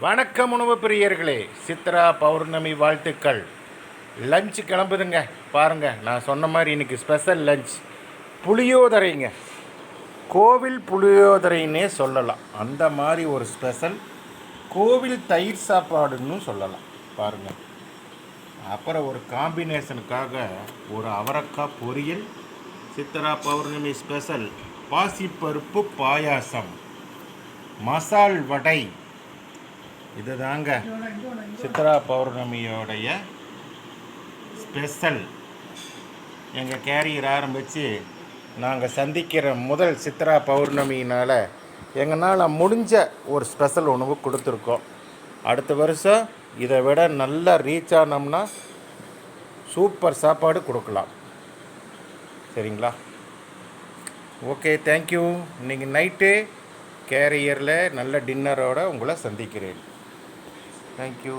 வணக்கம் உணவு பிரியர்களே, சித்ரா பௌர்ணமி வாழ்த்துக்கள். லஞ்ச் கிளம்புதுங்க. பாருங்கள், நான் சொன்ன மாதிரி இன்றைக்கி ஸ்பெஷல் லஞ்ச் புளியோதரைங்க. கோவில் புளியோதரைன்னே சொல்லலாம். அந்த மாதிரி ஒரு ஸ்பெஷல் கோவில் தயிர் சாப்பாடுன்னு சொல்லலாம். பாருங்கள். அப்புறம் ஒரு காம்பினேஷனுக்காக ஒரு அவரக்காய் பொரியல், சித்ரா பௌர்ணமி ஸ்பெஷல் பாசிப்பருப்பு பாயாசம், மசால் வடை. இது தாங்க சித்ரா பௌர்ணமியோடைய ஸ்பெஷல். எங்கள் கேரியர் ஆரம்பித்து நாங்கள் சந்திக்கிற முதல் சித்ரா பௌர்ணமினால் எங்களால் முடிஞ்ச ஒரு ஸ்பெஷல் உணவு கொடுத்துருக்கோம். அடுத்த வருஷம் இதை விட நல்லா ரீச் ஆனோம்னா சூப்பர் சாப்பாடு கொடுக்கலாம். சரிங்களா? Okay, thank you. இன்றைக்கி நைட்டு கேரியரில் நல்ல டின்னரோடு உங்களை சந்திக்கிறேன். Thank you.